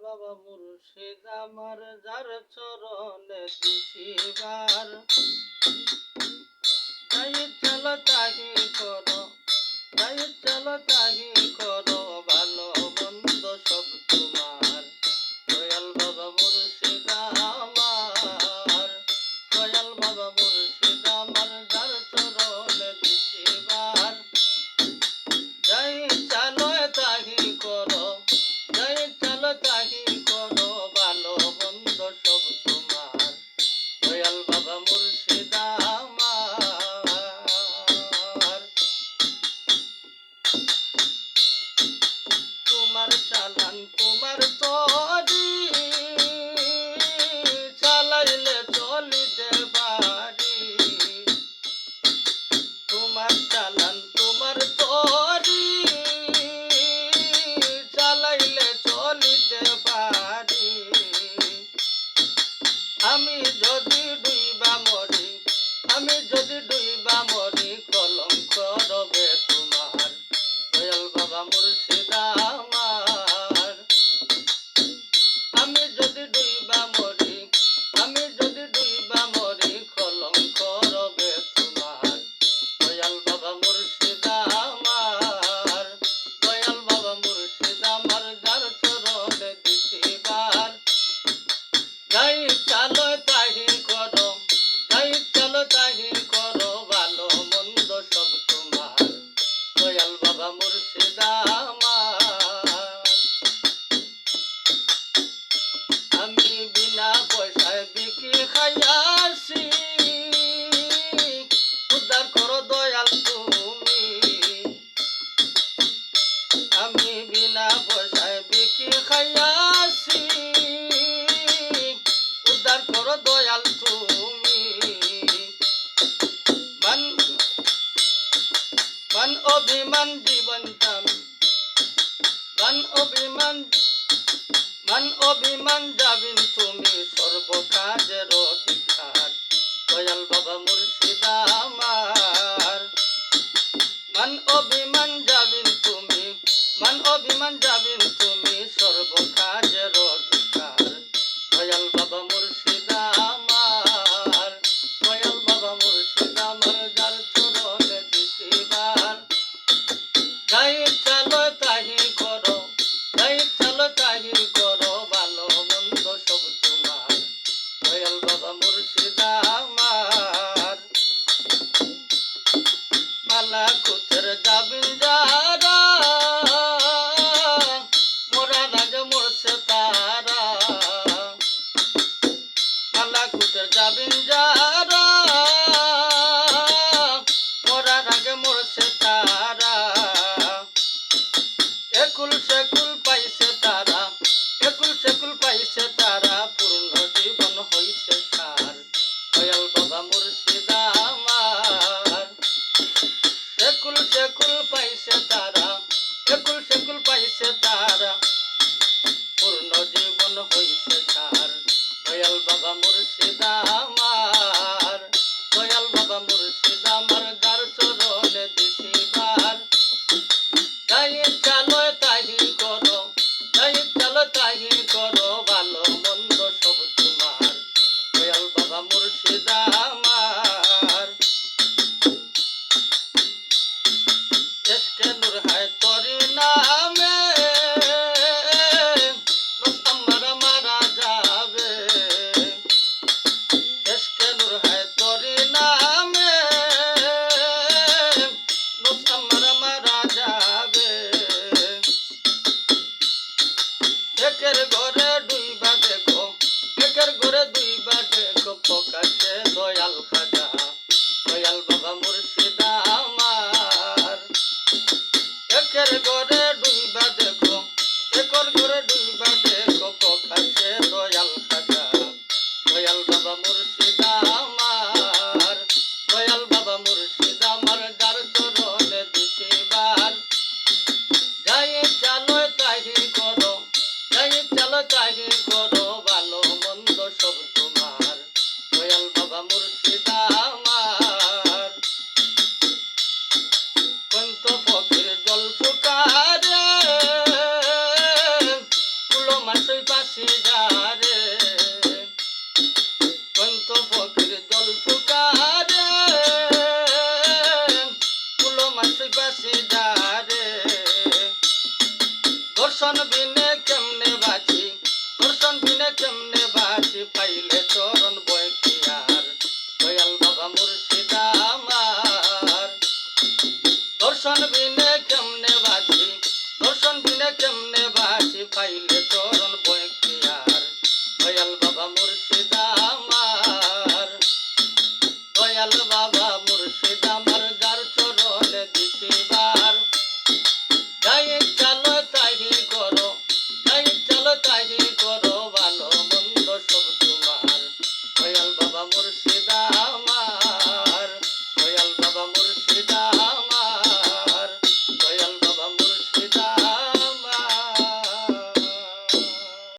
বাবা মুর্শিদ আমার যার চরণে দিশিবার তাই চলো তাহি করো, তাই চলো তাহি করো, ভালো মন্দ সব তোমার। দয়াল বাবা মুর্শিদ আমার, দয়াল বাবা মুর্শিদ আমার যার চরণে দিশিবার যাই চলো তাহি করো, যাই চলো তাহি করো, ভালো মন্দ সব তোমার। দয়াল বাবা মুর্শিদ আমার, তোমার চালান তোমার তরি, চালাইলে চলিতে পারি। তোমার চালান তোমার তরি, চালাইলে চলিতে পারি। আমি যদি ডুইবা মরি, আমি যদি ডুইবা মরি, কলঙ্ক রবে তোমার। দয়াল বাবা মুর্শিদ আমার, আমি যদি ডুইবা মরি, আমি যদি ডুইবা মরি, কলঙ্ক রবে তোমার। দয়াল বাবা মুর্শিদ আমার, দয়াল বাবা মুর্শিদ আমার যার চরণে দিশিবার যাই চলো তাহি করো, যাই চলো তাহি করো, ভালো মন্দ সব তোমার। দয়াল বাবা মুর্শিদ আমার, আমি বিনা পয়সায় বিকি খাইয়াছি, উদ্ধার করো দয়াল তুমি। আমি বিনা পয়সায় বিকি খাইয়াছি, উদ্ধার করো দয়াল তুমি। মান মান অভিমান জীবনতাম, মান অভিমান, মান অভিমান যাবিন তুমি, সর্বকাজের অধিকার। দয়াল বাবা মুর্শিদ আমার, মান অভিমান যাবিন তুমি, মান অভিমান যাবিন তুমি, সর্বকাজের অধিকার। দয়াল বাবা মুর্শিদ আমার, দয়াল বাবা মুর্শিদ আমার যার চরণে দিশিবার যাই চলো তাহি করো, যাই চলো তাহি করো, ভালো মন্দ সব তোমার। দয়াল বাবা মুর্শিদ আমার, মালা কুতের যাবিন যারা, মোরা রাগ মরছে তারা। মালা কুতের যাবিন যারা, মোরা রাগ মরছে তারা। একুল সেকুল পাইছে তারা, একুল সেকুল পাইছে তারা, পূর্ণ জীবন হইছে সার। দয়াল বাবা মুর্শিদ আমার, একুল সেকুল পাইছে তারা, একুল সেকুল পাইছে তারা, পূর্ণ জীবন হইছে সার। দয়াল বাবা মুর্শিদ আমার, দয়াল বাবা মুর্শিদ আমার যার চরণে দিশিবার যাই চলো তাহি করো, যাই চলো তাহি করো, ভালো মন্দ সব তোমার। দয়াল বাবা মুর্শিদ আমার, এসকে নূর হায় তোরি নামে, আমার মারা যাবে। এসকে নূর হায় তোরি নামে, আমার মারা যাবে। একের ঘরে ডুইবা দেখো, একের ঘরে দুইবা দেখো, প্রকাশে দয়াল খাজা। দয়াল বাবা মুর্শিদ আমার, একের ঘরে ডুইবা দেখো, একর ঘরে ডুইবা দেখো, প্রকাশে দয়াল খাজা। দয়াল বাবা মুর্শিদ আমার, দয়াল বাবা মুর্শিদ আমার যার চরণে দিশিবার যাই চলো তাহি করো, যাই চলো তাহি বিনে কেমনে বাঁচি, দর্শন বিনে কেমনে বাঁচি, পাইলে চরণ বয় কি আর দয়াল বাবা মুর্শিদ আমার। দর্শন বিনে কেমনে বাঁচি, দর্শন বিনে কেমনে বাঁচি, পাইলে